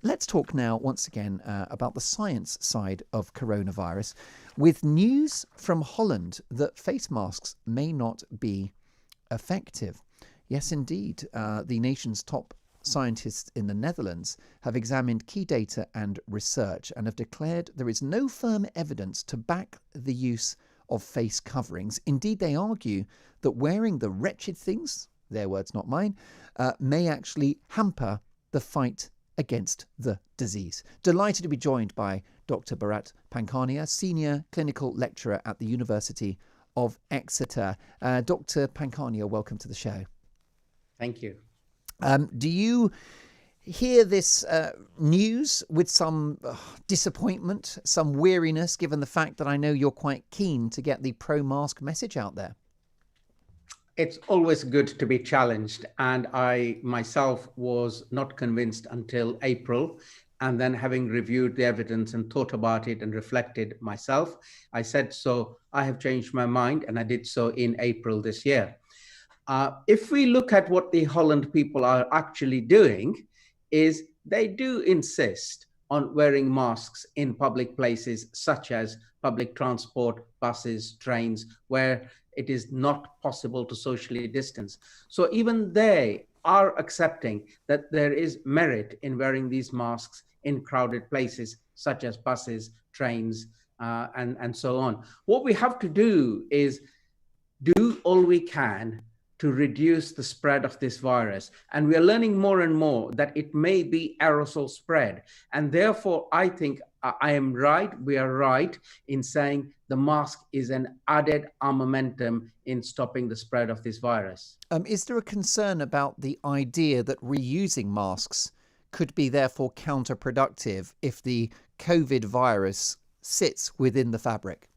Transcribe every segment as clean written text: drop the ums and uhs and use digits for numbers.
Let's talk now once again about the science side of coronavirus, with news from Holland that face masks may not be effective. Yes, indeed. The nation's top scientists in the Netherlands have examined key data and research and have declared there is no firm evidence to back the use of face coverings. Indeed, they argue that wearing the wretched things, their words not mine, may actually hamper the fight against the disease. Delighted to be joined by Dr. Bharat Pankhania, Senior Clinical Lecturer at the University of Exeter. Dr. Pankhania, welcome to the show. Thank you. Do you hear this news with some disappointment, some weariness, given the fact that I know you're quite keen to get the pro-mask message out there? It's always good to be challenged. And I myself was not convinced until April. And then having reviewed the evidence and thought about it and reflected myself, I said, so I have changed my mind. And I did so in April this year. If we look at what the Holland people are actually doing, is they do insist on wearing masks in public places such as public transport, buses, trains, where it is not possible to socially distance. So even they are accepting that there is merit in wearing these masks in crowded places such as buses, trains, and so on. What we have to do is do all we can to reduce the spread of this virus. And we are learning more and more that it may be aerosol spread. And therefore, I think I am right, we are right in saying the mask is an added armamentum in stopping the spread of this virus. Is there a concern about the idea that reusing masks could be therefore counterproductive if the COVID virus sits within the fabric?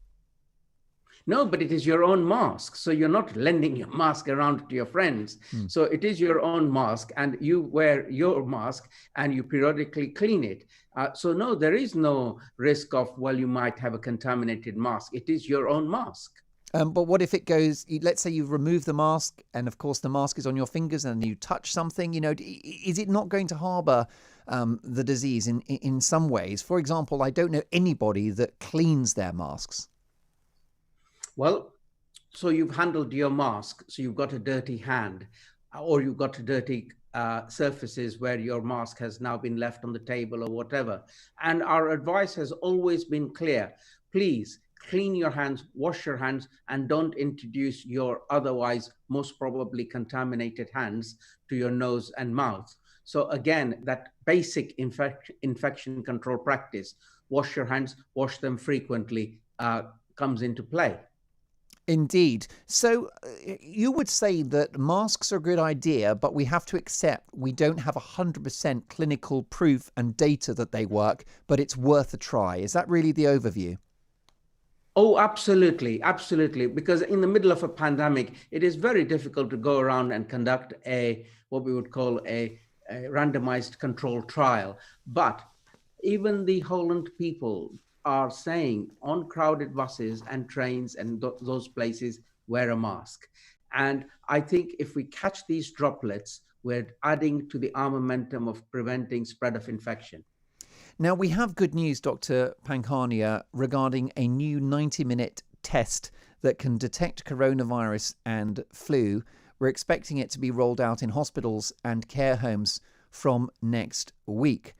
No, but it is your own mask. So you're not lending your mask around to your friends. So it is your own mask and you wear your mask and you periodically clean it. So no, there is no risk of, well, you might have a contaminated mask. It is your own mask. But what if it goes, let's say you remove the mask and of course the mask is on your fingers and you touch something, is it not going to harbour the disease in some ways? For example, I don't know anybody that cleans their masks. Well, so you've handled your mask, so you've got a dirty hand, or you've got dirty surfaces where your mask has now been left on the table or whatever. And our advice has always been clear. Please clean your hands, wash your hands, and don't introduce your otherwise most probably contaminated hands to your nose and mouth. So again, that basic infection control practice, wash your hands, wash them frequently, comes into play. Indeed. So you would say that masks are a good idea, but we have to accept we don't have 100% clinical proof and data that they work, but it's worth a try. Is that really the overview? Oh, absolutely. Absolutely. Because in the middle of a pandemic, it is very difficult to go around and conduct what we would call a randomized control trial. But even the Holland people are saying on crowded buses and trains and those places, wear a mask. And I think if we catch these droplets, we're adding to the armamentum of preventing spread of infection. Now, we have good news, Dr. Pankhania, regarding a new 90-minute test that can detect coronavirus and flu. We're expecting it to be rolled out in hospitals and care homes from next week.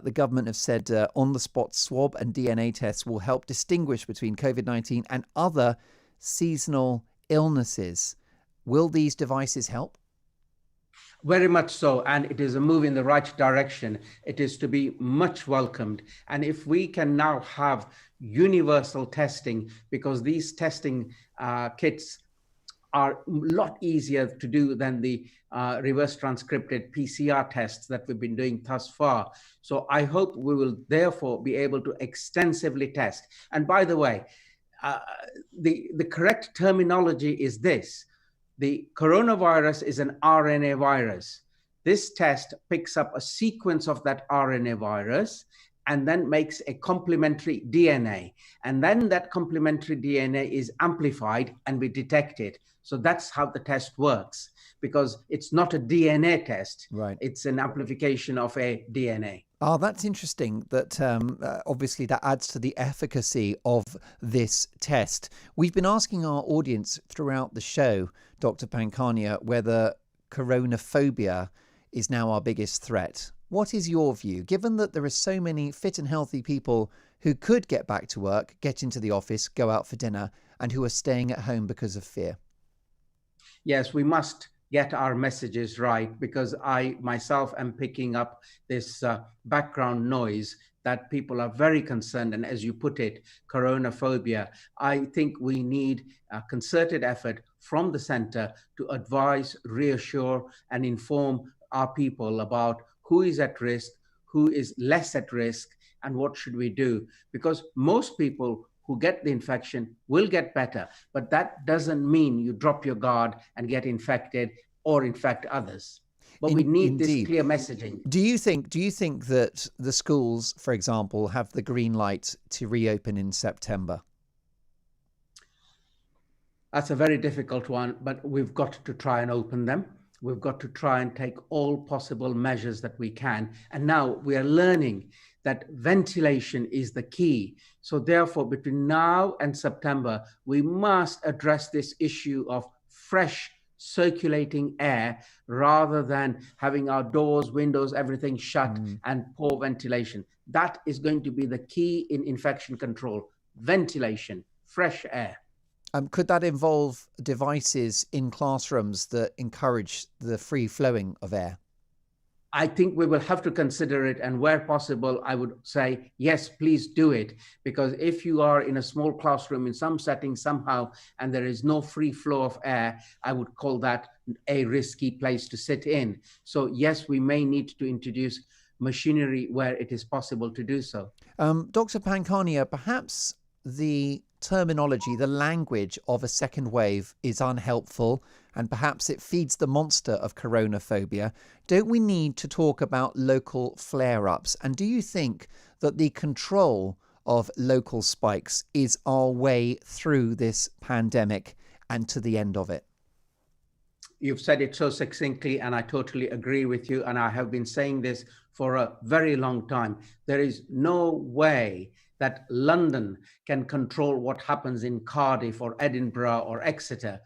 The government have said on-the-spot swab and DNA tests will help distinguish between COVID-19 and other seasonal illnesses. Will these devices help? Very much so, and it is a move in the right direction. It is to be much welcomed. And if we can now have universal testing, because these testing kits are a lot easier to do than the reverse transcripted PCR tests that we've been doing thus far. So I hope we will therefore be able to extensively test. And by the way, the correct terminology is this. The coronavirus is an RNA virus. This test picks up a sequence of that RNA virus and then makes a complementary DNA. And then that complementary DNA is amplified and we detect it. So that's how the test works, because it's not a DNA test. Right. It's an amplification of a DNA. Oh, that's interesting that obviously that adds to the efficacy of this test. We've been asking our audience throughout the show, Dr. Pankania, whether coronaphobia is now our biggest threat. What is your view, given that there are so many fit and healthy people who could get back to work, get into the office, go out for dinner, and who are staying at home because of fear? Yes, we must get our messages right, because I myself am picking up this background noise that people are very concerned. And as you put it, coronaphobia. I think we need a concerted effort from the center to advise, reassure, and inform our people about who is at risk, who is less at risk, and what should we do. Because most people who get the infection will get better, but that doesn't mean you drop your guard and get infected or infect others. But we need this Indeed. clear messaging. Do you think that the schools, for example, have the green light to reopen in September? That's a very difficult one, but we've got to try and open them. We've got to try and take all possible measures that we can. And now we are learning that ventilation is the key. So therefore, between now and September, we must address this issue of fresh circulating air rather than having our doors, windows, everything shut and poor ventilation. That is going to be the key in infection control. Ventilation, fresh air. Could that involve devices in classrooms that encourage the free flowing of air? I think we will have to consider it, and where possible, I would say, yes, please do it. Because if you are in a small classroom in some setting somehow, and there is no free flow of air, I would call that a risky place to sit in. So yes, we may need to introduce machinery where it is possible to do so. Dr. Pankania, perhaps the terminology, the language of a second wave is unhelpful, and perhaps it feeds the monster of coronaphobia. Don't we need to talk about local flare-ups? And do you think that the control of local spikes is our way through this pandemic and to the end of it? You've said it so succinctly, and I totally agree with you. And I have been saying this for a very long time. There is no way that London can control what happens in Cardiff or Edinburgh or Exeter,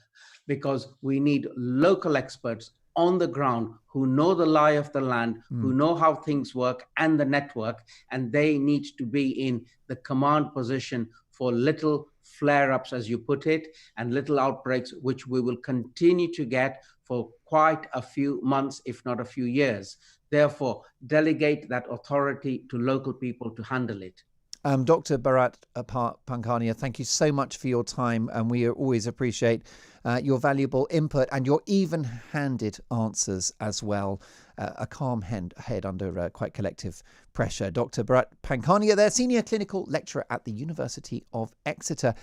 because we need local experts on the ground who know the lie of the land, who know how things work and the network, and they need to be in the command position for little flare-ups, as you put it, and little outbreaks, which we will continue to get for quite a few months, if not a few years. Therefore, delegate that authority to local people to handle it. Dr. Bharat Pankania, thank you so much for your time, and we always appreciate your valuable input and your even-handed answers as well. A calm head under quite collective pressure. Dr. Bharat Pankania, there, Senior Clinical Lecturer at the University of Exeter.